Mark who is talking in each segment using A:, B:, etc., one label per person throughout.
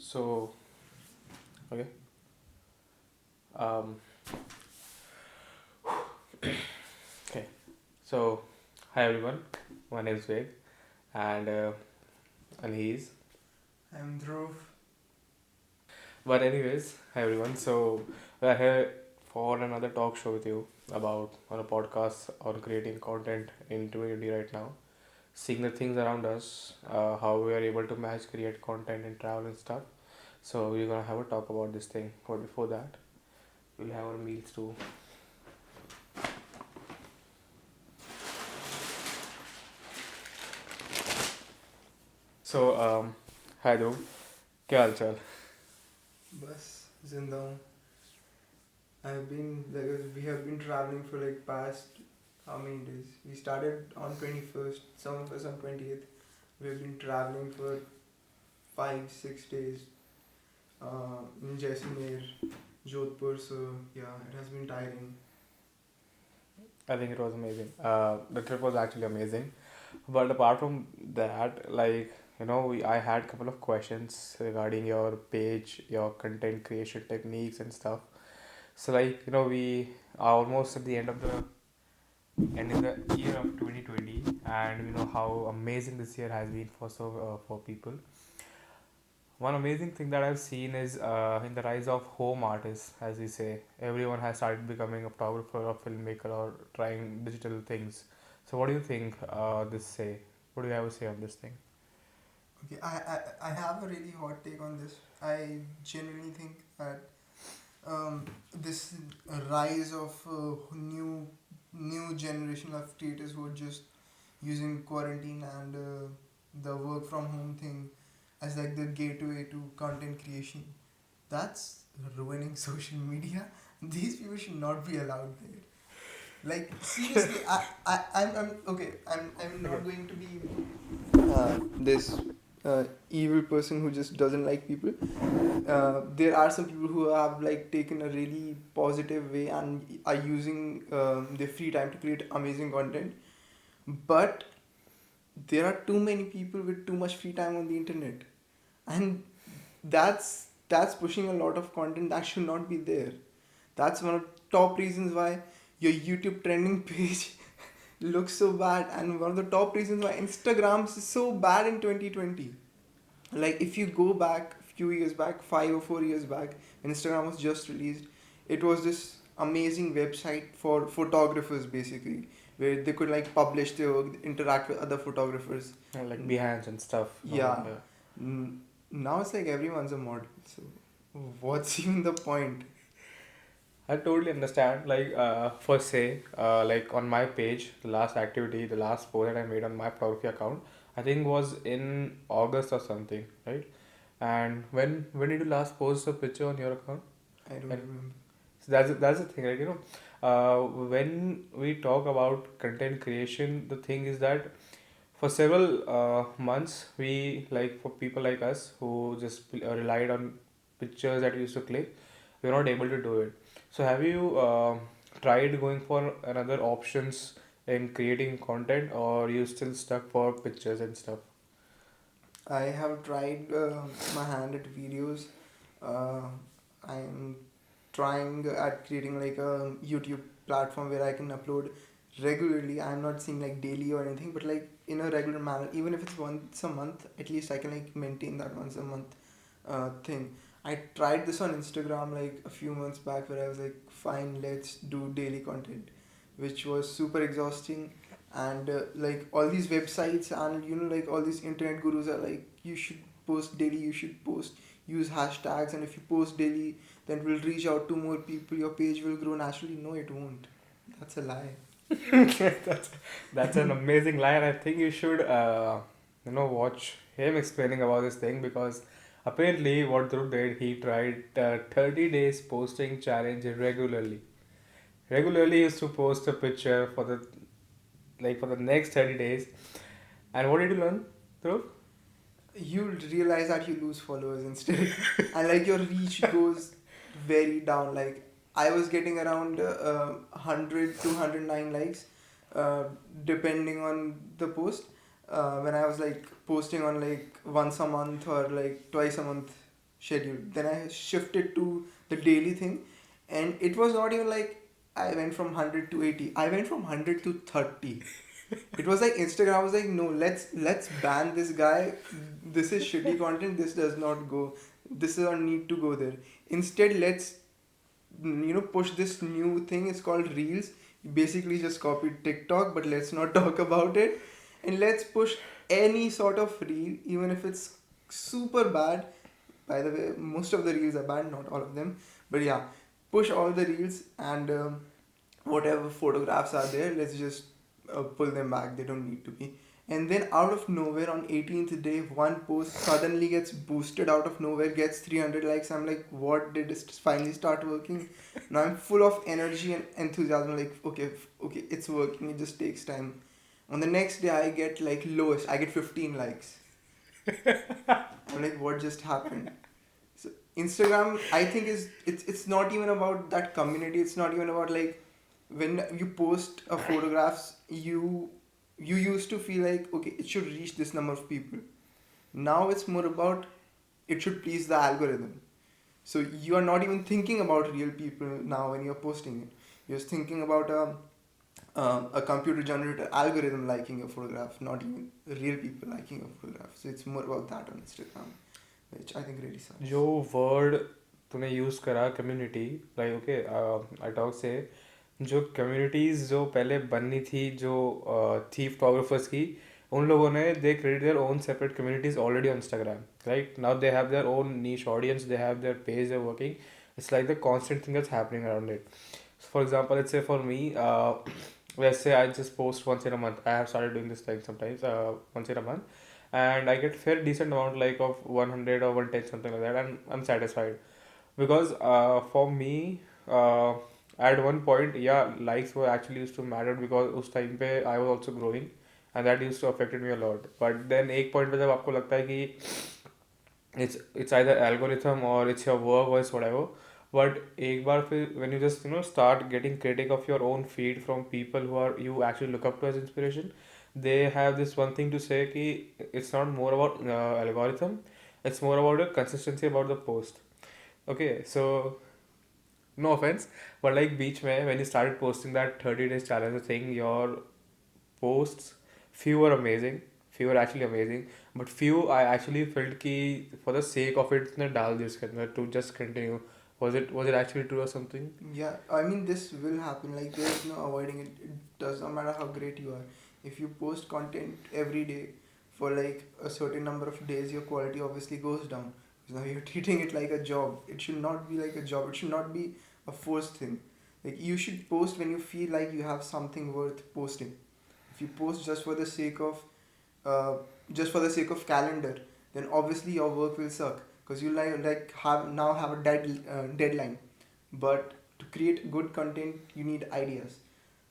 A: So, okay. Um, okay. So, hi everyone. My name is Veg, and he's.
B: I'm Dhruv.
A: But anyways, hi everyone. So we're here for another talk show with you about on a podcast on creating content in 2020 right now, seeing the things around us, how we are able to match create content and travel and stuff. So we're gonna have a talk about this thing. But before that, we'll have our meals too. So hi Dhruv, क्या हाल चाल?
B: Bus Zindao. We have been traveling for like past how many days? We started on 21st, some of us on 20th. We have been traveling for 5 6 days in Jaisalmer, Jodhpur. So yeah, it has been tiring.
A: I think it was amazing. The trip was actually amazing. But apart from that, I had a couple of questions regarding your page, your content creation techniques and stuff. So, we are almost at the end of the year of 2020, and we know how amazing this year has been for people. One amazing thing that I've seen is in the rise of home artists, as we say. Everyone has started becoming a photographer or filmmaker or trying digital things. So, what do you think this say? What do you have to say on this thing?
B: Okay, I have a really hot take on this. I genuinely think that this rise of new generation of creators who are just using quarantine and the work from home thing as like the gateway to content creation, that's ruining social media. These people should not be allowed there. Like seriously, I'm okay. I'm
A: Okay.
B: not going to be this evil person who just doesn't like people. There are some people who have like taken a really positive way and are using their free time to create amazing content. But there are too many people with too much free time on the internet, and that's pushing a lot of content that should not be there. That's one of the top reasons why your YouTube trending page looks so bad, and one of the top reasons why Instagram is so bad in 2020. Like if you go back a few years back, 5 or 4 years back, when Instagram was just released, it was this amazing website for photographers basically, where they could like publish their work, interact with other photographers.
A: Like
B: Mm,
A: Behance and stuff.
B: yeah. Now it's like everyone's a model. So what's even the point?
A: I totally understand. For say, like on my page, the last activity, the last post that I made on my photography account, I think was in August or something, right? And when did you last post a picture on your account?
B: I don't
A: And
B: remember.
A: so that's the thing, like when we talk about content creation, the thing is that for several months, we like for people like us who just relied on pictures that we used to click, we were not able to do it. So have you tried going for another options in creating content, or you still stuck for pictures and stuff?
B: I have tried my hand at videos. Uh, I'm trying at creating like a YouTube platform where I can upload regularly. I'm not saying like daily or anything, but like in a regular manner. Even if it's once a month, at least I can like maintain that once a month thing. I tried this on Instagram like a few months back where I was like, fine, let's do daily content, which was super exhausting. And like all these websites and like all these internet gurus are like, you should post daily, you should post, use hashtags, and if you post daily, then it will reach out to more people, your page will grow naturally. No, it won't. That's a lie.
A: that's that's an amazing line. I think you should watch him explaining about this thing, because apparently what Dhruv did, he tried 30 days posting challenge regularly. Regularly he used to post a picture for the next 30 days. And what did you learn, Dhruv?
B: You'll realize that you lose followers instead, and like your reach goes very down. Like I was getting around 100 to 109 likes, uh, depending on the post, when I was like posting on like once a month or like twice a month. schedule. Then I shifted to the daily thing, and it was not even like I went from 100 to 80. I went from 100 to 30. It was like Instagram was like, no, let's ban this guy. This is shitty content. This does not go. This does not need to go there. Instead, let's push this new thing. It's called Reels. You basically just copied TikTok, but let's not talk about it. And let's push any sort of reel, even if it's super bad. By the way, most of the reels are bad, not all of them. But yeah, push all the reels, and whatever photographs are there, let's just pull them back. They don't need to be. And then out of nowhere on 18th day, one post suddenly gets boosted out of nowhere, gets 300 likes. I'm like, what, did it finally start working? Now I'm full of energy and enthusiasm. Like, okay, okay, it's working. It just takes time. On the next day, I get like lowest. I get 15 likes. I'm like, what just happened? So Instagram, I think it's not even about that community. It's not even about like when you post a photographs, you used to feel like, okay, it should reach this number of people. Now it's more about it should please the algorithm. So you are not even thinking about real people now when you're posting it. You're just thinking about a computer generated algorithm liking your photograph, not even real people liking your photograph. So it's more about that on Instagram, which I think really sucks.
A: जो word तूने use करा community, like okay I talk से जो communities जो पहले बननी थी जो थी फोटोग्राफर्स की, उन लोगों ने they create their own separate communities already on Instagram, right now they have their own niche audience, they have their page, their working. It's like the constant thing that's happening around it. So for example, let's say for me, let's say I just post once in a month. I have started doing this thing sometimes, once in a month, and I get fair decent amount like of 100 or 110 something like that, and I'm satisfied because for me, at one point, yeah, likes were actually used to matter because उस time पे I was also growing, and that used to affected me a lot. But then एक point पे जब आपको लगता है कि it's either algorithm or it's your work or it's whatever, but एक बार फिर when you just start getting critic of your own feed from people who are you actually look up to as inspiration, they have this one thing to say कि it's not more about algorithm, it's more about the consistency about the post. Okay, so no offense, but like beach mein when you started posting that 30 days challenge thing, your posts, few were amazing, few were actually amazing, but few I actually felt कि for the sake of it ने डाल दी उसके अंदर to just continue. Was it actually true or something?
B: Yeah, I mean, this will happen. Like, there's no avoiding it. It does not matter how great you are. If you post content every day for like a certain number of days, your quality obviously goes down. Because now you're treating it like a job. It should not be like a job. It should not be a forced thing. Like, you should post when you feel like you have something worth posting. If you post uh, just for the sake of calendar, then obviously your work will suck because you like have a deadline. But to create good content, you need ideas,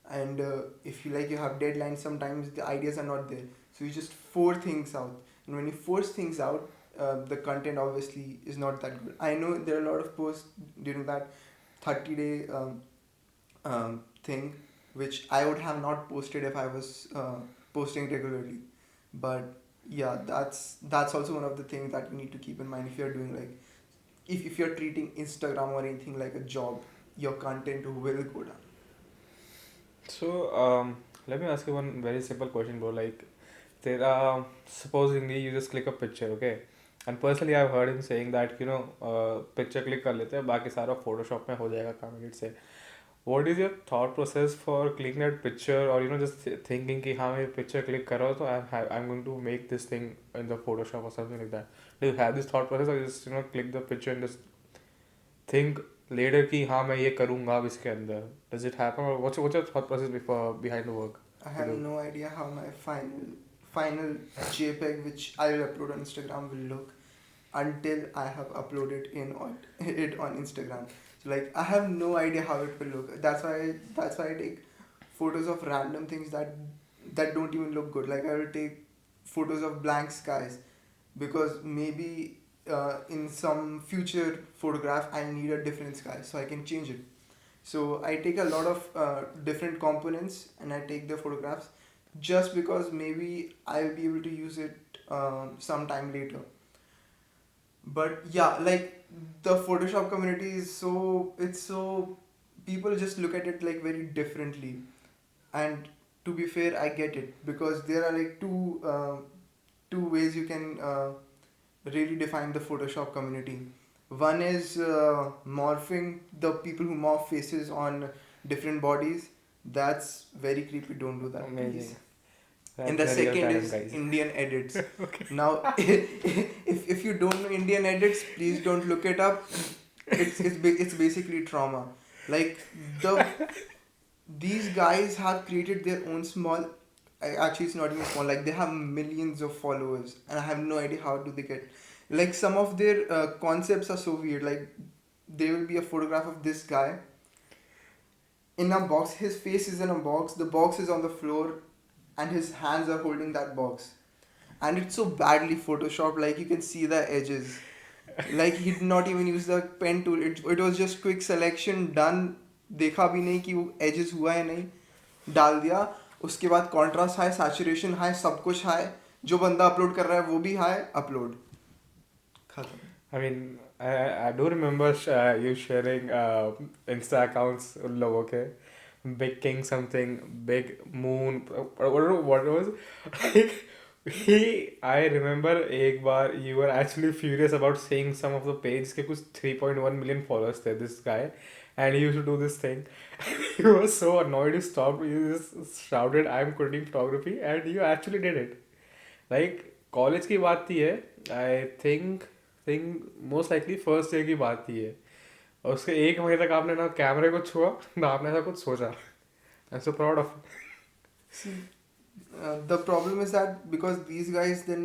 B: and if you have deadlines, sometimes the ideas are not there. So you just force things out, and when you force things out, the content obviously is not that good. I know there are a lot of posts during that 30-day thing, which I would have not posted if I was posting regularly. But yeah, that's also one of the things that you need to keep in mind if you're doing like if you're treating Instagram or anything like a job, your content will go down.
A: So let me ask you one very simple question, bro. Like, there are supposedly you just click a picture, okay? And personally, I've heard him saying that picture click कर लेते हैं बाकी सारा Photoshop में हो जाएगा काम edit से. What is your thought process for clicking that picture, or just thinking कि हाँ मैं picture click कर रहा हूँ तो I'm going to make this thing in the Photoshop or something like that. Do you have this thought process, or you just click the picture and just think later कि हाँ मैं ये करूँगा अब इसके अंदर? Does it happen, or what's your thought process before behind the work
B: I
A: you
B: have
A: do?
B: no idea how my final JPEG, which I will upload on Instagram, will look until I have uploaded it on Instagram. So like I have no idea how it will look. That's why I take photos of random things that don't even look good. Like I will take photos of blank skies because maybe in some future photograph I need a different sky, so I can change it. So I take a lot of different components and I take the photographs just because maybe I'll be able to use it sometime later. But yeah, like the Photoshop community is so, it's so, people just look at it like very differently. And to be fair, I get it, because there are like two ways you can really define the Photoshop community. One is morphing, the people who morph faces on different bodies. That's very creepy. Don't do that, please.
A: Amazing.
B: And
A: That's
B: the
A: the real
B: second
A: talent,
B: is
A: guys.
B: Indian edits. Now, if you don't know Indian edits, please don't look it up. It's basically trauma. Like the these guys have created their own small. Actually, it's not even small. Like they have millions of followers, and I have no idea how do they get. Like some of their concepts are so weird. Like there will be a photograph of this guy in a box. His face is in a box. The box is on the floor, and his hands are holding that box. And it's so badly photoshopped. Like you can see the edges. Like he did not even use the pen tool. It was just quick selection done. देखा भी नहीं कि वो edges हुआ है नहीं, डाल दिया. उसके बाद कॉन्ट्रास्ट हाई, सैचुरेशन हाई, सब कुछ हाई. जो बंदा अपलोड कर रहा है वो भी हाई, अपलोड खत्म.
A: I mean, I do remember you sharing Insta accounts उन लोगों के Big King something, Big Moon, what it was. Like, I remember एक बार you were actually furious about seeing some of the page के कुछ 3.1 million followers थे this guy, and he used to do this thing. He was so annoyed, he stopped, he just shouted, "I'm quitting photography," and you actually did it. Like college की बात थी है, I think most likely first year की बात थी है, और उसके एक महीने तक आपने ना कैमरे को छुआ ना आपने ऐसा कुछ सोचा. I am so proud of.
B: See, the problem is that because these guys then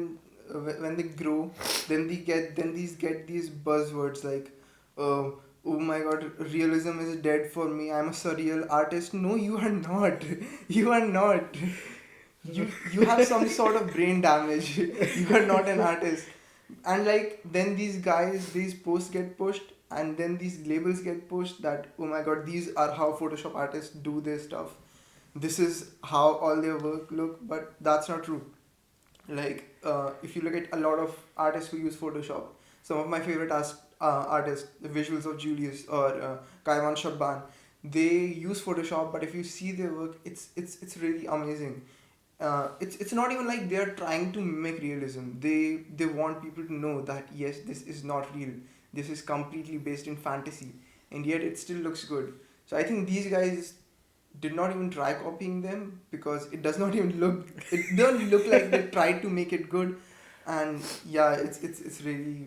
B: when they grow, then these get these buzzwords like, oh my god, realism is dead for me. I'm a surreal artist. No, you are not. You are not. You have some sort of brain damage. You are not an artist. And like then these guys, these posts get pushed, and then these labels get pushed that, oh my god, these are how Photoshop artists do their stuff. This is how all their work look, but that's not true. Like if you look at a lot of artists who use Photoshop, some of my favorite artists, the visuals of Julius or Kaiwan Shabban, they use Photoshop, but if you see their work, it's really amazing. It's not even like they're trying to mimic realism. They want people to know that yes, this is not real. This is completely based in fantasy, and yet it still looks good. So I think these guys did not even try copying them, because it does not even look, it don't look like they tried to make it good. And yeah, it's really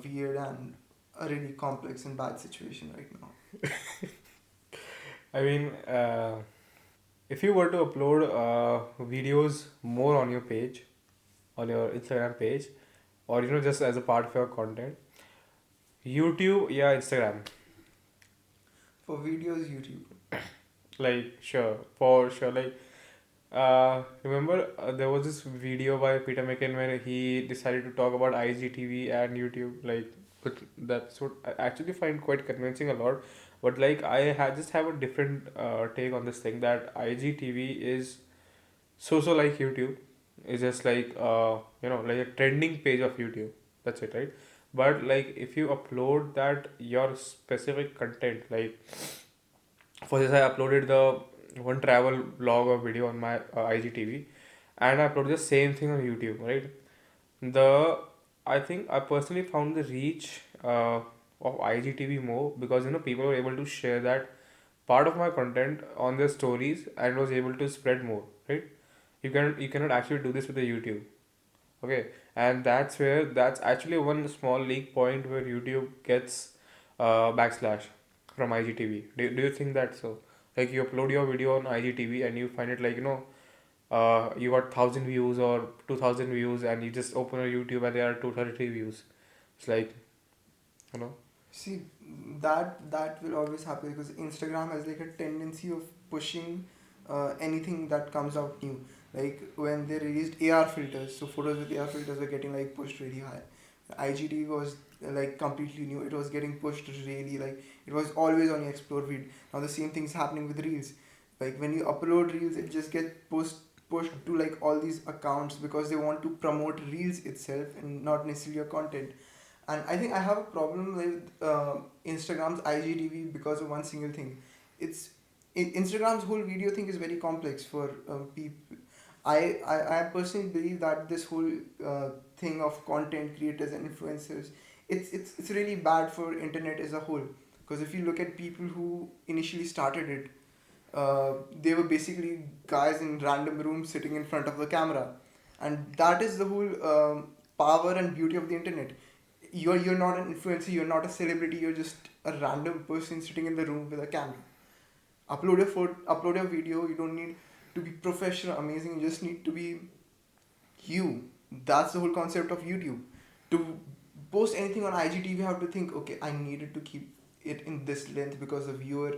B: weird and a really complex and bad situation right now.
A: I mean, if you were to upload videos more on your page, on your Instagram page, or just as a part of your content, YouTube, yeah, Instagram.
B: For videos, YouTube.
A: Like, sure, for sure. Like, remember there was this video by Peter McKinnon where he decided to talk about IGTV and YouTube. Like, but that's what I actually find quite convincing a lot. But like, just have a different take on this thing, that IGTV is so like YouTube. It's just like like a trending page of YouTube. That's it, right? But like, if you upload that your specific content, like for this, I uploaded the one travel vlog or video on my IGTV, and I uploaded the same thing on YouTube, right? The I think I personally found the reach of IGTV more, because people were able to share that part of my content on their stories, and was able to spread more, right? You cannot actually do this with the YouTube. Okay, and that's actually one small leak point where YouTube gets backslash from IGTV. Do you think that so? Like, you upload your video on IGTV and you find it like, you got 1,000 views or 2,000 views, and you just open a YouTube and there are 233 views. It's like, you know.
B: See, that will always happen because Instagram has like a tendency of pushing anything that comes out new. Like when they released AR filters, so photos with AR filters were getting like pushed really high. IGTV was like completely new. It was getting pushed really, like it was always on your explore feed. Now the same thing is happening with reels. Like when you upload reels, it just gets pushed to like all these accounts because they want to promote reels itself and not necessarily your content. And I think I have a problem with Instagram's IGTV because of one single thing. It's Instagram's whole video thing is very complex for people. I personally believe that this whole thing of content creators and influencers, it's really bad for internet as a whole. Because if you look at people who initially started it, they were basically guys in random rooms sitting in front of the camera, and that is the whole power and beauty of the internet. You're not an influencer, you're not a celebrity, you're just a random person sitting in the room with a camera. Upload a photo, upload a video. You don't need to be professional, amazing. You just need to be you. That's the whole concept of YouTube. To post anything on IGTV, you have to think, okay, I needed to keep it in this length because the viewer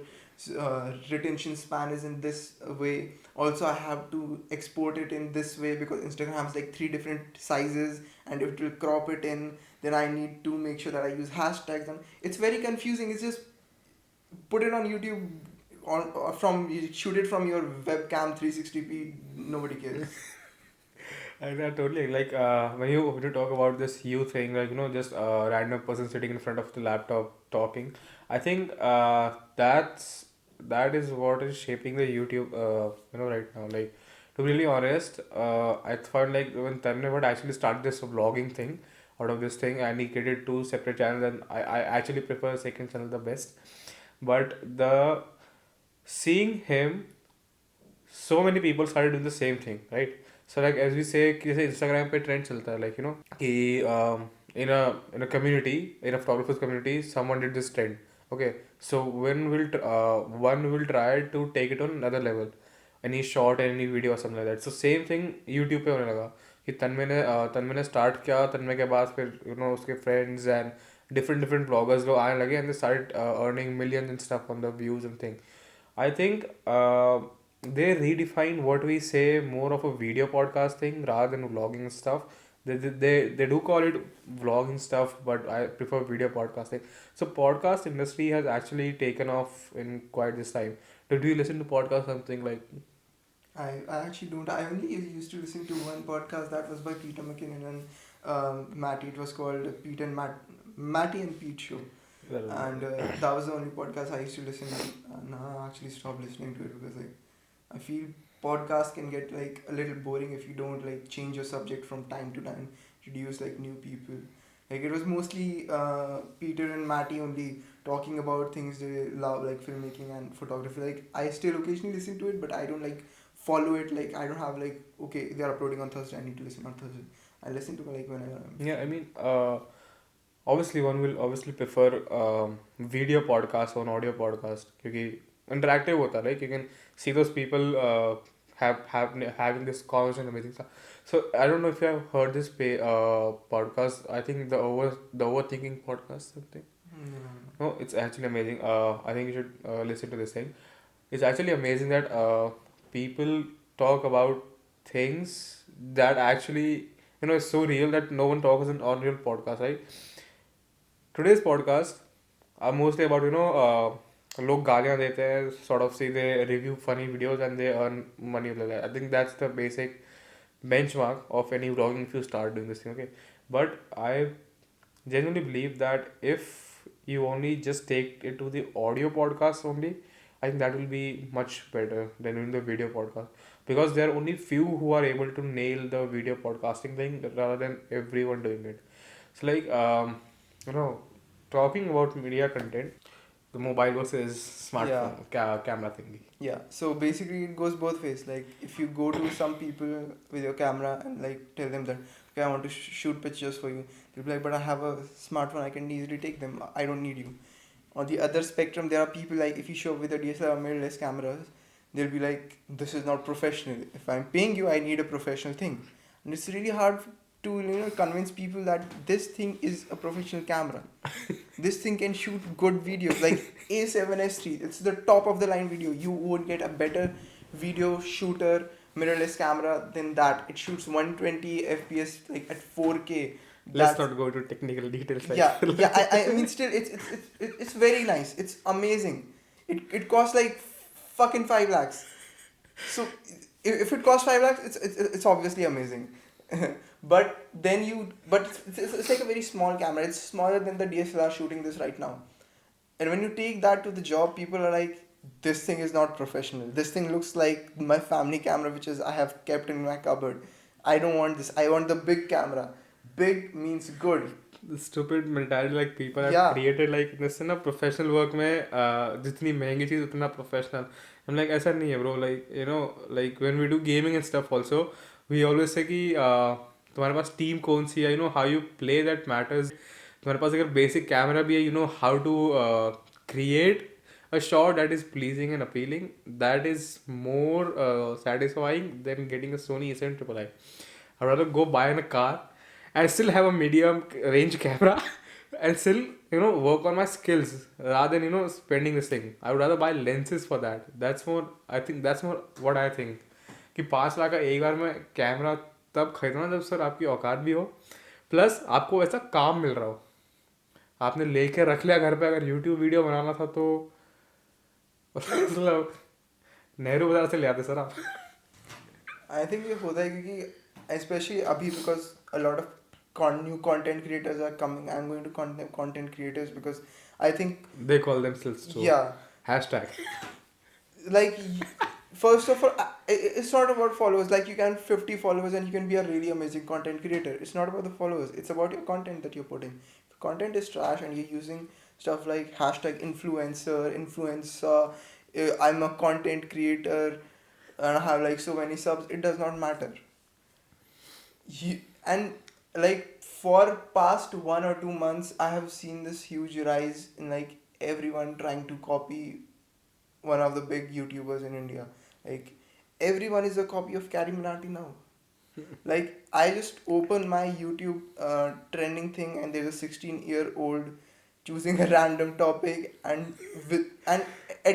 B: retention span is in this way. Also, I have to export it in this way because Instagram has like three different sizes, and if it will crop it in, then I need to make sure that I use hashtags. And it's very confusing. It's just put it on YouTube on from you shoot it from your webcam 360p. Nobody cares.
A: I totally like when you talk about this you thing, like just a random person sitting in front of the laptop talking. I think that is what is shaping the YouTube right now. Like, to be really honest, I found like when Tanmay would actually start this vlogging thing out of this thing, and he created two separate channels, and I actually prefer second channel the best. But the seeing him, so many people started doing the same thing, right? So like as we say कि जैसे Instagram पे trend चलता है, like कि in a community, in a photographer's community, someone did this trend. Okay, so one will try to take it on another level, any short any video or something like that. So same thing YouTube पे होने लगा कि तन्मय ने start किया, तन्मय के बाद फिर उसके friends and different bloggers लोग आने लगे, and they started earning millions and stuff on the views and thing. I think they redefine what we say, more of a video podcast thing rather than vlogging stuff. They do call it vlogging stuff, but I prefer video podcasting. So podcast industry has actually taken off in quite this time. Do you listen to podcast something like?
B: I actually don't. I only used to listen to one podcast that was by Peter McKinnon and Matty. It was called Matty and Pete Show. And that was the only podcast I used to listen to. And now I actually stopped listening to it because I feel podcast can get like a little boring if you don't like change your subject from time to time, introduce like new people. Like it was mostly Peter and Matty only talking about things they love, like filmmaking and photography. Like I still occasionally listen to it, but I don't like follow it. Like I don't have like, okay, they are uploading on Thursday, I need to listen on Thursday. I listen to like whenever I'm.
A: Yeah, I mean, obviously one will obviously prefer video podcast on audio podcast because interactive होता है, like you can see those people having this conversation, amazing stuff. So I don't know if you have heard this podcast. I think the overthinking podcast something. No, it's actually amazing. I think you should listen to this thing. It's actually amazing that people talk about things that actually is so real that no one talks on real podcast, right? Today's podcast are mostly about लोग गालियाँ देते हैं, sort of say they review funny videos and they earn money like that. I think that's the basic benchmark of any vlogging if you start doing this thing, okay? But I genuinely believe that if you only just take it to the audio podcast only, I think that will be much better than doing the video podcast, because there are only few who are able to nail the video podcasting thing rather than everyone doing it. So like you know talking about media content, the mobile versus
B: Yeah.
A: smartphone camera thingy.
B: Yeah, so basically it goes both ways. Like if you go to some people with your camera and like tell them that, okay, I want to shoot pictures for you, they'll be like, but I have a smartphone, I can easily take them, I don't need you. On the other spectrum, there are people like if you show up with a DSLR or mirrorless cameras, they'll be like, this is not professional. If I'm paying you, I need a professional thing. And it's really hard to convince people that this thing is a professional camera. This thing can shoot good videos like A7S III. It's the top of the line video. You won't get a better video shooter mirrorless camera than that. It shoots 120 fps like at 4K.
A: Let's not go into technical details. Like
B: Yeah. I mean, still, it's very nice. It's amazing. It costs like fucking 5 lakhs. So if it costs 5 lakhs, it's obviously amazing. But then it's like a very small camera. It's smaller than the DSLR shooting this right now. And when you take that to the job, people are like, this thing is not professional. This thing looks like my family camera, which is I have kept in my cupboard. I don't want this. I want the big camera. Big means good.
A: The stupid mentality like people have
B: Yeah.
A: created like जैसे ना professional work में जितनी महंगी चीज़ उतना professional हम like ऐसा नहीं है bro like you know like when we do gaming and stuff also we always say कि तुम्हारे पास टीम कौन सी है you know how you play that matters तुम्हारे पास अगर बेसिक कैमरा भी है you know how to create a shot that is pleasing and appealing that is more satisfying than getting a Sony A7 Triple I. I'd rather go buy a car and still have a medium range camera and still you know work on my skills rather than you know spending this thing. I would rather buy lenses for that. That's more, I think that's more what I think कि 5 लाख का एक बार में camera तब खरीदना जब sir आपकी औकात भी हो प्लस आपको ऐसा काम मिल रहा हो आपने लेके रख लिया घर पे अगर यूट्यूब वीडियो बनाना था तो मतलब नेहरू बाजार से ले आते सर आप
B: I think ये होता है क्योंकि especially अभी because a lot of new content creators are coming. I'm going to content creators because I think
A: they call themselves so
B: yeah,
A: hashtag
B: like first of all, it's not about followers. Like you can 50 followers and you can be a really amazing content creator. It's not about the followers. It's about your content that you're putting. If content is trash and you're using stuff like hashtag influencer, I'm a content creator and I have like so many subs, it does not matter. And like for past 1 or 2 months, I have seen this huge rise in like everyone trying to copy one of the big YouTubers in India. Like everyone is a copy of Carrie Minati now. Like I just open my YouTube trending thing and there's a 16-year-old choosing a random topic and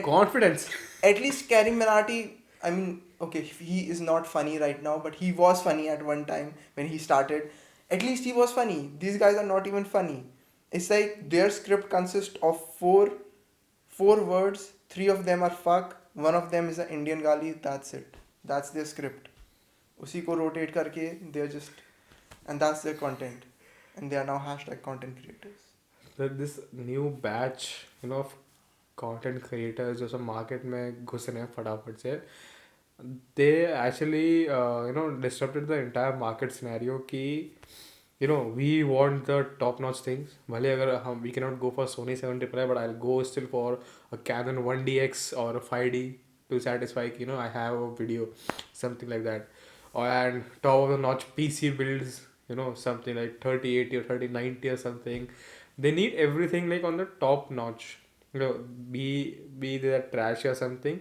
A: confidence
B: at least Carrie Minati, I mean, okay, he is not funny right now, but he was funny at one time when he started. At least he was funny. These guys are not even funny. It's like their script consists of four words. 3 of them are fuck. One of them is an Indian gali. That's it. That's their script. उसी को rotate करके they're just, and that's their content, and they are now hashtag content creators.
A: that this new batch you know of content creators जो सब market में घुस रहे हैं फटाफट से they actually you know disrupted the entire market scenario कि you know we want the top notch things भले अगर हम we cannot go for Sony 7 Triple I but I'll go still for a Canon 1DX or a 5D to satisfy you know I have a video something like that or and top of the notch PC builds you know something like 3080 or 3090 or something they need everything like on the top notch you know be they trash or something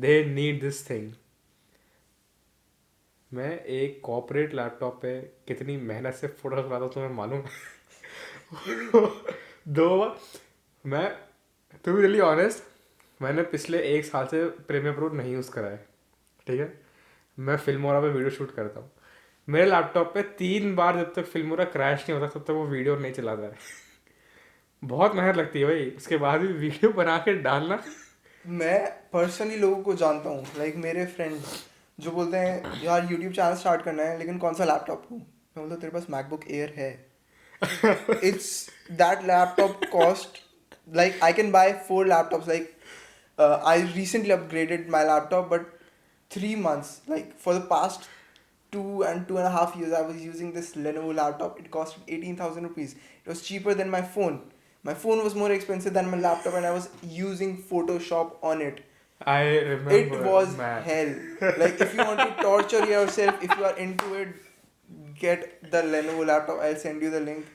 A: they need this thing मैं एक corporate laptop पे कितनी मेहनत से photo बनाता हूँ तुम्हें मालूम है 2 बार मैं टू बी रियली ऑनेस्ट मैंने पिछले 1 साल से प्रीमियर प्रो नहीं यूज़ करा है ठीक है मैं फिल्मोरा पे वीडियो शूट करता हूँ मेरे लैपटॉप पे 3 बार जब तक फिल्मोरा क्रैश नहीं होता तब तक वो वीडियो नहीं चलाता है बहुत मेहनत लगती है भाई उसके बाद भी वीडियो बना के डालना
B: मैं पर्सनली लोगों को जानता हूँ लाइक मेरे फ्रेंड्स जो बोलते हैं यार यूट्यूब चैनल स्टार्ट करना है लेकिन कौन सा लैपटॉप लूँ मैं बोलता तेरे पास मैकबुक एयर है it's that laptop cost like I can buy 4 laptops like I recently upgraded my laptop but 3 months like for the past 2 and 2.5 years I was using this Lenovo laptop. It cost 18,000 rupees. It was cheaper than my phone. My phone was more expensive than my laptop and I was using Photoshop on it.
A: I remember
B: It was
A: man.
B: hell. Like if you want to torture yourself, if you are into it, get the Lenovo laptop. I'll send you the link.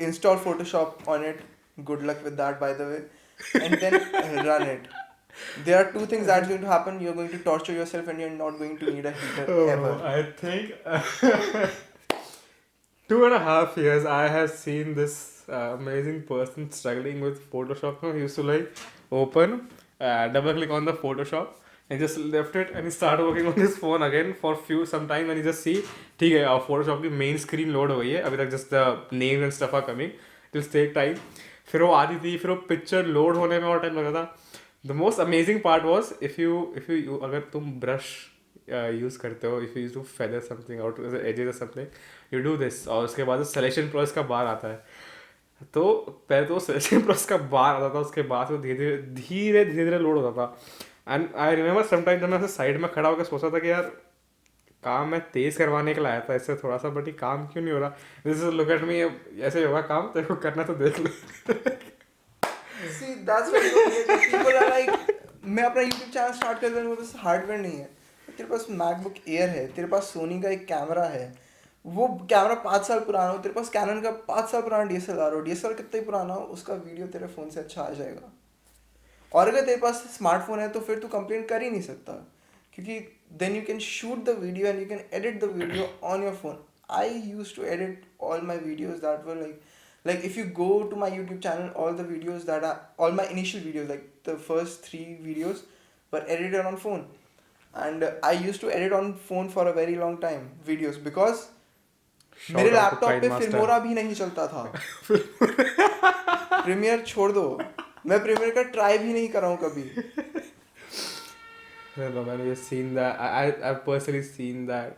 B: Install Photoshop on it. Good luck with that, by the way. And then run it. There are 2 things that's going to happen. You're going to torture yourself and you're not going to need a heater ever.
A: I think 2.5 years I have seen this amazing person struggling with Photoshop. He used to like open, double click on the Photoshop and just left it and he started working on his phone again for some time and you just see ठीक है Photoshop की main screen load हो गई है अभी तक just the names and stuff are coming. It will take time. फिर वो आती थी फिर वो picture load होने में और time लगता था. The most amazing part was if you अगर तुम brush यूज़ करते हो, if you use to feather something out edges और समथिंग, यू डू दिस, और उसके बाद सिलेक्शन प्रोसेस का बार आता है। तो पहले तो सिलेक्शन प्रोसेस का बार आता था, उसके बाद वो धीरे धीरे लोड होता था। एंड आई रिमेंबर समटाइम जब मैं ऐसे साइड में खड़ा होकर सोचा था कि यार काम मैं तेज करवाने के लिए आया था इससे थोड़ा सा, बट ये काम क्यों नहीं हो रहा। This is look at me, ऐसे होगा काम, तेरे को करना तो देख ले।
B: See, that's what you get. People are like, मैं अपना YouTube चैनल स्टार्ट कर दूँ, मेरे पास हार्डवेयर नहीं है। तेरे पास मैकबुक एयर है, तेरे पास सोनी का एक कैमरा है, वो कैमरा 5 साल पुराना हो, तेरे पास कैनन का 5 साल पुराना डीएसएलआर हो, डीएसएलआर कितना ही पुराना हो, उसका वीडियो तेरे फ़ोन से अच्छा आ जाएगा। और अगर तेरे पास स्मार्टफोन है तो फिर तू कंप्लेन कर ही नहीं सकता, क्योंकि then you can shoot the video and you can edit the video on your phone. I use to edit all my videos that were like if you go to my YouTube channel, all the videos that are all my initial videos, like the first 3 videos were edited on phone. And I used to edit on phone for a very long time videos because मेरे
A: shot out to
B: laptop
A: Kine
B: पे
A: master.
B: Filmora भी नहीं चलता था। Premiere छोड़ दो, मैं premiere का ट्राई भी नहीं कर रहा हूँ कभी।
A: No, man, you've seen that. I've personally seen that,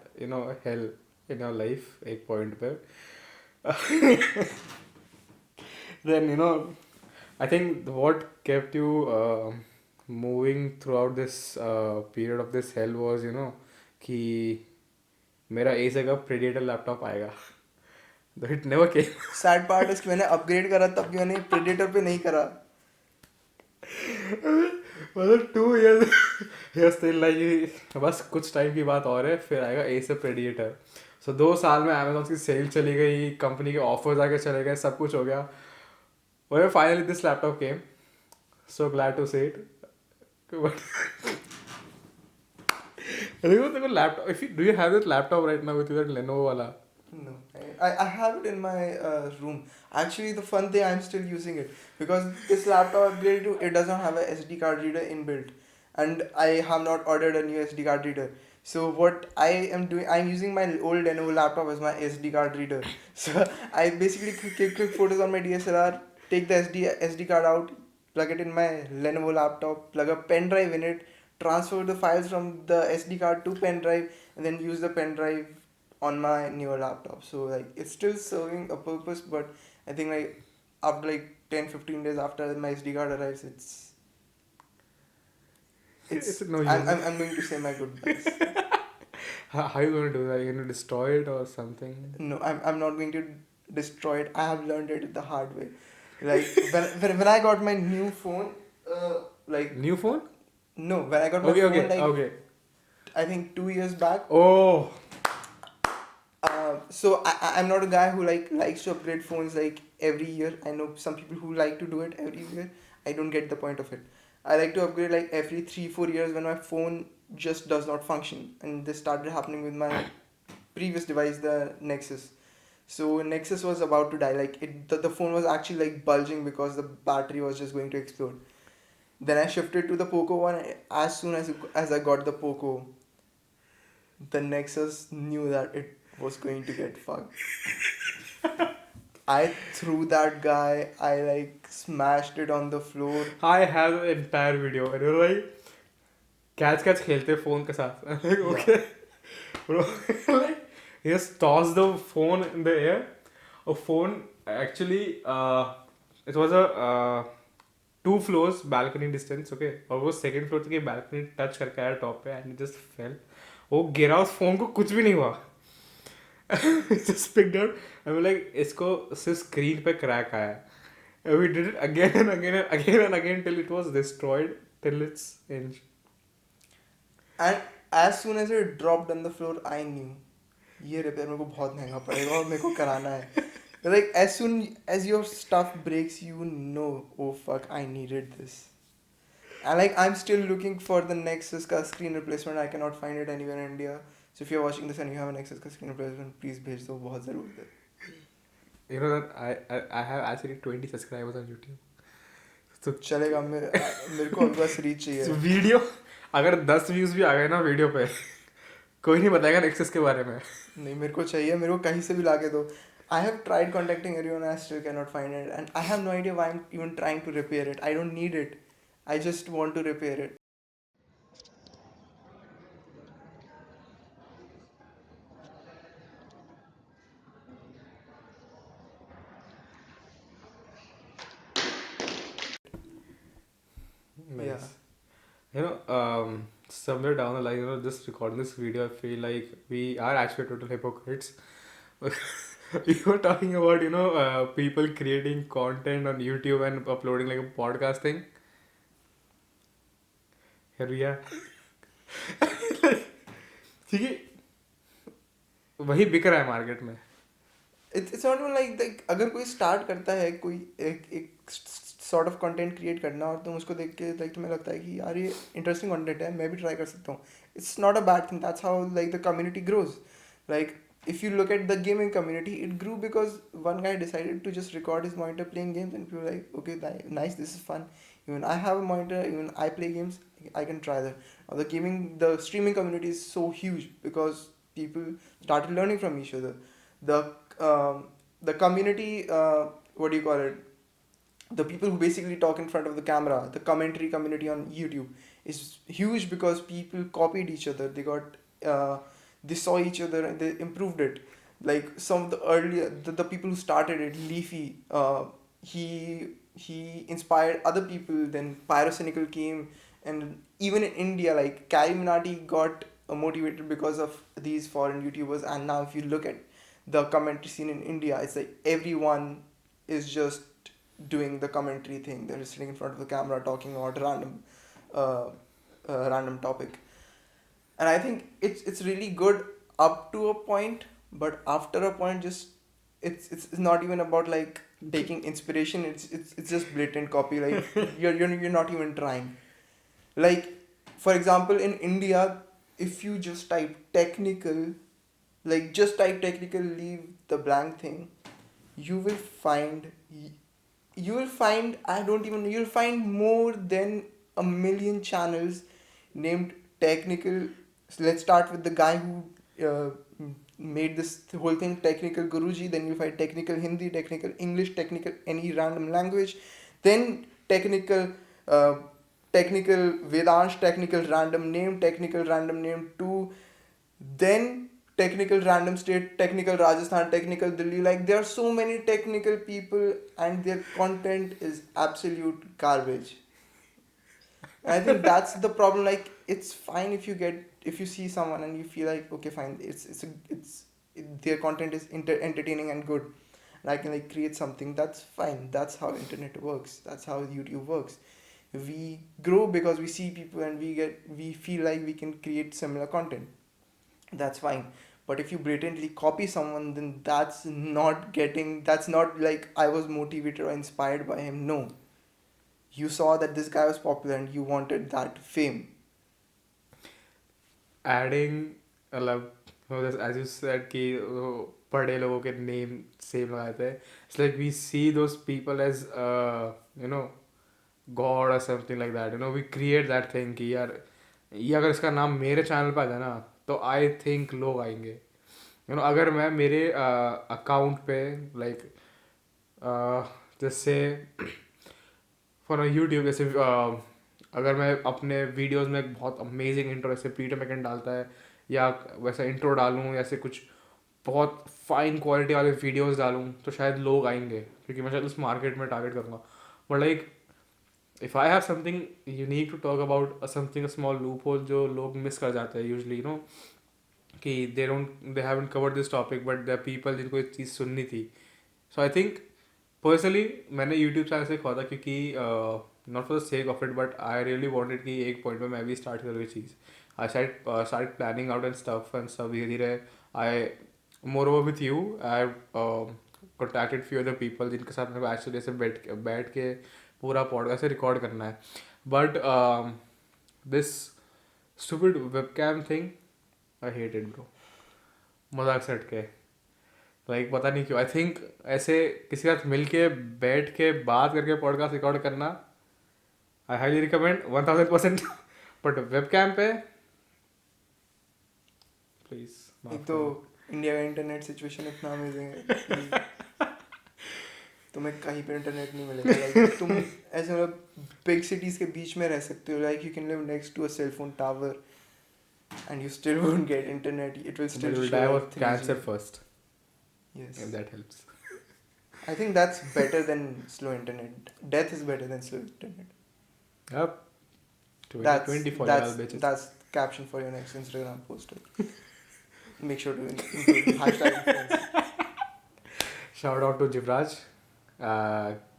A: hell in your life, एक point पे. Then, I think what kept you moving throughout this period of this hell was, कि मेरा ए से कब Predator लैपटॉप आएगा. Though it never came.
B: Sad part है कि मैंने अपग्रेड करा तब भी मैंने प्रेडेटर पे नहीं करा।
A: मतलब 2 years ये स्टिल लाइक बस कुछ टाइम की बात और है, फिर आएगा ए से प्रेडिएटर। सो 2 साल में अमेजोन की सेल चली गई, कंपनी के ऑफर्स आके चले गए, सब कुछ हो गया। Well, finally this laptop came. So glad to say it. But देखो laptop. Do you have that laptop right now with you, that Lenovo वाला?
B: No, I have it in my room. Actually, the fun thing, I'm still using it because this laptop upgrade to it does not have a SD card reader inbuilt, and I have not ordered a new SD card reader. So what I am doing, I'm using my old Lenovo laptop as my SD card reader. So I basically click photos on my DSLR, take the SD card out, plug it in my Lenovo laptop, plug a pen drive in it, transfer the files from the SD card to pen drive, and then use the pen drive on my newer laptop. So like it's still serving a purpose, but I think like after like 10-15 days after my SD card arrives,
A: It's no use.
B: I'm going to say my goodbyes.
A: How are you going to do that? Are you going to destroy it or something?
B: No, I'm not going to destroy it. I have learned it the hard way. Like when I got my new phone, like
A: New phone?
B: no, when I got my
A: Okay,
B: phone
A: okay,
B: like
A: okay.
B: I think 2 years back.
A: Oh,
B: So I'm not a guy who likes to upgrade phones like every year. I know some people who like to do it every year. I don't get the point of it. I like to upgrade like every 3-4 years when my phone just does not function, and this started happening with my previous device, the Nexus. So Nexus was about to die. Like the phone was actually like bulging because the battery was just going to explode. Then I shifted to the Poco one. As soon as I got the Poco, the Nexus knew that it was going to get fucked. I threw that guy. I like smashed it on the floor.
A: I have an entire video and you're like catch catch खेलते phone के साथ. I'm like, okay. Bro, like he just tossed the phone in the air. A phone actually it was a 2 floors balcony distance, okay, और वो second floor तक balcony touch करके आया top पे and it just fell. वो गिरा, उस phone को कुछ भी नहीं हुआ. Just picked up. I'm like इसको सिर्फ स्क्रीन पे क्रैक आया. And we did it again and again and again and again till it was destroyed, till it's inch.
B: And as soon as it dropped on the floor, I knew ये repair मेरे को बहुत महंगा पड़ेगा और मेरे को कराना है. Like as soon as your stuff breaks, you know, oh fuck, I needed this. And like I'm still looking for the Nexus का screen replacement. I cannot find it anywhere in India. So if you're watching this and you have a Nexus का screen replacement, please भेज दो, बहुत ज़रूरत है.
A: You know that I have actually 20 subscribers on YouTube. So
B: चलेगा, मेरे को अभी बस रीच चाहिए.
A: वीडियो अगर 10 व्यूज भी आ गए ना वीडियो पे, कोई नहीं बताएगा नेक्सस के बारे में.
B: नहीं, मेरे को चाहिए, मेरे को कहीं से भी ला के दो. I have tried contacting everyone, I still cannot find it, and I have no idea why I'm even trying to repair it. I don't need it. I just want to repair it. Yeah.
A: Nice. Somewhere down the line, just recording this video, I feel like we are actually total hypocrites. We were talking about, people creating content on YouTube and uploading like a podcast thing. Here we are. ठीक है, वही बिक रहा है market में.
B: It's not even like अगर कोई start करता है कोई एक सॉर्ट ऑफ कंटेंट क्रिएट करना और तुम उसको देख के लाइक तुम्हें लगता है कि यार ये इंटरेस्टिंग कंटेंट है, मैं भी ट्राई कर सकता हूँ. It's not a bad thing. That's how like the community grows. Like if you look at the gaming community, it grew because one guy decided to just record his monitor playing games, and people were like, okay, nice, this is fun. Even I have a monitor, even I play games, I can try that. The streaming community is so huge because people started learning from each other. The the community, what do you call it? The people who basically talk in front of the camera, the commentary community on YouTube is huge because people copied each other. They saw each other and they improved it. Like some of the earlier, the people who started it, Leafy, he inspired other people. Then Pyrocynical came, and even in India, like Carrie Minati got motivated because of these foreign YouTubers. And now, if you look at the commentary scene in India, it's like everyone is just doing the commentary thing. They're sitting in front of the camera talking about uh, random topic. And I think it's really good up to a point, but after a point, just it's not even about like taking inspiration. It's just blatant copy. Like you're not even trying. Like for example, in India, if you just type technical, like just type technical, leave the blank thing, you will find I don't even you'll find more than a million channels named technical. So let's start with the guy who made this whole thing, technical Guruji. Then you find technical Hindi, technical English, technical any random language, then uh, technical Vedansh, technical random name 2, then technical random state, technical Rajasthan, technical Delhi. Like there are so many technical people and their content is absolute garbage. And I think that's the problem. Like it's fine if you see someone and you feel like okay fine, their content is entertaining and good, and I can like create something. That's fine. That's how internet works. That's how YouTube works. We grow because we see people and we feel like we can create similar content. That's fine. But if you blatantly copy someone, then that's not like I was motivated or inspired by him. No, you saw that this guy was popular and you wanted that fame.
A: Adding मतलब as you said कि बड़े लोगों के name same लगाते हैं. It's like we see those people as God or something like that. We create that thing कि यार ये अगर इसका नाम मेरे चैनल पे आ जाए ना तो आई थिंक लोग आएंगे. अगर मैं मेरे अकाउंट पे लाइक जैसे फॉर यूट्यूब जैसे अगर मैं अपने वीडियोस में एक बहुत अमेजिंग इंट्रो जैसे पीटर मैकन डालता है या वैसा इंट्रो डालूँ या ऐसे कुछ बहुत फाइन क्वालिटी वाले वीडियोस डालूँ तो शायद लोग आएंगे क्योंकि मैं शायद उस मार्केट में टारगेट करूँगा. But like if I have something unique to talk about something small loophole जो लोग मिस कर जाते हैं यूजली कि they haven't covered this topic but they are people जिनको एक चीज़ सुननी थी. सो आई थिंक पर्सनली मैंने यूट्यूब चैनल से खोला था क्योंकि not for the sake of it but I really wanted कि एक पॉइंट में मैं भी स्टार्ट करूँ ये चीज़. I start planning out and सब धीरे धीरे I moreover with you I contacted few other people जिनके साथ मेरे को एक्चुअली ऐसे बैठ के पूरा पॉडकास्ट से रिकॉर्ड करना है. But this stupid webcam thing I hate it bro. मजाक से हट के लाइक पता नहीं क्यों आई थिंक ऐसे किसी के साथ मिल के बैठ के बात करके पॉडकास्ट रिकॉर्ड करना I highly recommend 1000%. But webcam पे प्लीज
B: एक तो इंडिया का इंटरनेट सिचुएशन इतना अमेजिंग है कि तुम्हें कहीं पे इंटरनेट नहीं मिलेगा. लाइक तुम ऐसे मतलब बिग सिटीज के बीच में रह सकते हो. Like you can live next to a cell phone tower and you still won't get internet. It will still
A: will
B: show
A: die
B: as
A: of
B: 3G.
A: cancer first
B: Yes.
A: if that helps.
B: I think that's better than slow internet. Death is better than slow internet.
A: Yep, 2020 for y'all bitches.
B: That's caption for your next Instagram post. Make sure to include hashtag influencer.
A: Shout out to Jivraj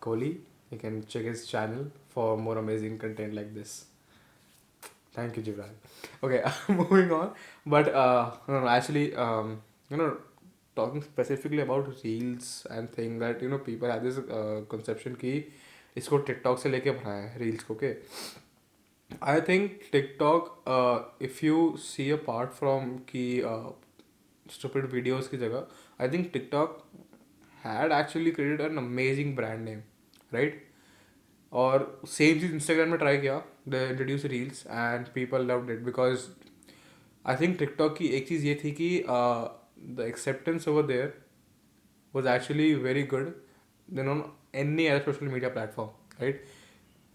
A: Kohli. You can check his channel for more amazing content like this. Thank you, Jivraj. Okay, moving on. But no, no, actually, you know, talking specifically about reels and thing that people have this conception कि इसको TikTok से लेके बनाया है reels को के. I think TikTok, if you see apart from कि stupid videos की जगह, I think TikTok had actually created an amazing brand name, right? और सेम चीज़ इंस्टाग्राम में ट्राई किया, they introduce reels and people loved it because I think TikTok की एक चीज़ ये थी कि the acceptance over there was actually very good then on any other social media platform, right?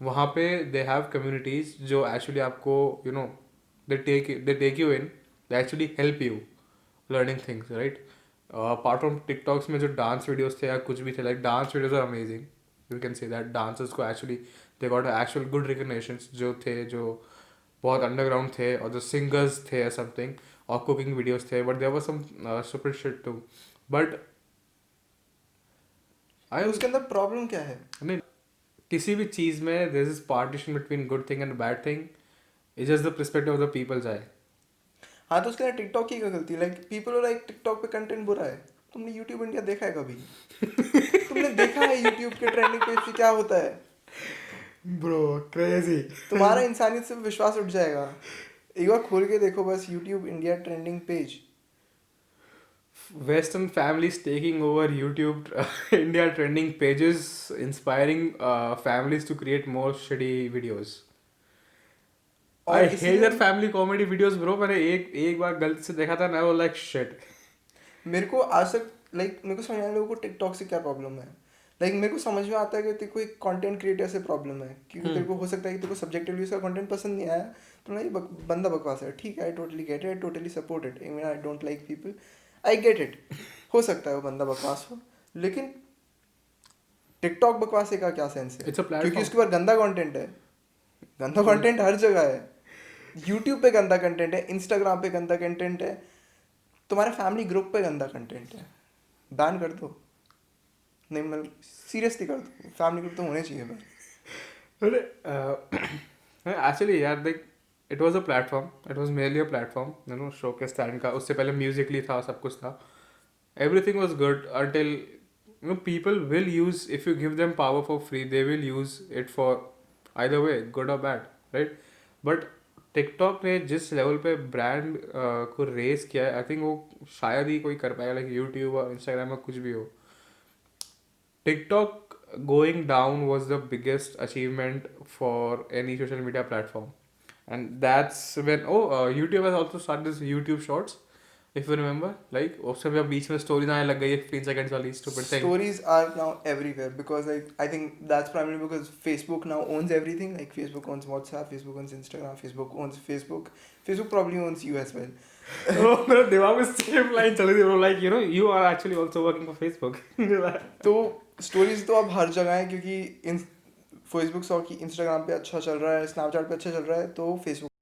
A: वहाँ पे दे हैव कम्युनिटीज जो एक्चुअली आपको they take you in, they actually help you learning things, right? Apart from TikToks में जो dance videos थे या कुछ भी थे, like dance videos are amazing. You can say that dancers को actually they got actual good recognitions जो बहुत underground थे, और जो singers थे or something, और cooking videos थे, but there was some stupid shit too. But
B: उसके अंदर प्रॉब्लम क्या है?
A: नहीं, किसी भी चीज़ में there is partition between good thing and bad thing. It's just the perspective of the people जाए.
B: हाँ, तो उसके अंदर टिकटॉक की क्या गलती? Like people are like TikTok पे कंटेंट बुरा है. तुमने यूट्यूब इंडिया देखा है कभी? तुमने देखा है यूट्यूब के ट्रेंडिंग पेज पे क्या होता है?
A: Bro crazy.
B: तुम्हारा इंसानियत से विश्वास उठ जाएगा. एक बार खोल के देखो बस YouTube India trending page.
A: Western families taking over YouTube India trending pages, inspiring families to create more shitty videos. I hate that family comedy videos, bro. मैंने एक बार गलती से देखा था ना, वो like shit.
B: मेरे को आज तक मेरे को समझ नहीं आया लोगों को टिकटॉक से क्या प्रॉब्लम है. मेरे को समझ में आता है कि तेरे को एक कंटेंट क्रिएटर से प्रॉब्लम है, क्योंकि तेरे को हो सकता है कि तेरे को सब्जेक्टिवली उसका कंटेंट पसंद नहीं आया, तो नहीं बंदा बकवास है. ठीक है, I totally get it, I totally support it. I don't like people, I get it. हो सकता है वो बंदा बकवास हो, लेकिन टिकटॉक बकवास का क्या सेंस है? क्योंकि उसके ऊपर गंदा कंटेंट है. गंदा कंटेंट हर जगह है. यूट्यूब पे गंदा कंटेंट है, इंस्टाग्राम पे गंदा कंटेंट है, तुम्हारे फैमिली ग्रुप पे गंदा कंटेंट है. बैन कर दो. नहीं, मतलब सीरियसली कर दो. फैमिली ग्रुप तो होने चाहिए भाई.
A: एक्चुअली यार देख, it was a platform, it was mainly a platform, show के स्टैंड का. उससे पहले म्यूजिकली था, सब कुछ था. Everything was good until people will use, if you give them power for free, they will use it for either way, good और bad, right? But TikTok ने जिस लेवल पे ब्रांड को रेस किया है, आई थिंक वो शायद ही कोई कर पाएगा. लाइक यूट्यूब और इंस्टाग्राम में कुछ भी हो, TikTok going down was the biggest achievement for any social media platform. And that's when YouTube has also started this YouTube shorts, if you remember. Like उससे भी अब बीच में स्टोरी आने लग गई है, 15 seconds वाली stupid thing.
B: Stories are now everywhere because I think that's primarily because Facebook now owns everything. Like Facebook owns WhatsApp, Facebook owns Instagram, Facebook owns Facebook. Facebook probably owns you as well.
A: मेरे दिमाग में same line चल रही थी, like you are actually also working for Facebook.
B: तो stories तो अब हर जगह है, क्योंकि Facebook सौ की Instagram पे अच्छा चल रहा है, Snapchat पे अच्छा चल रहा है, तो Facebook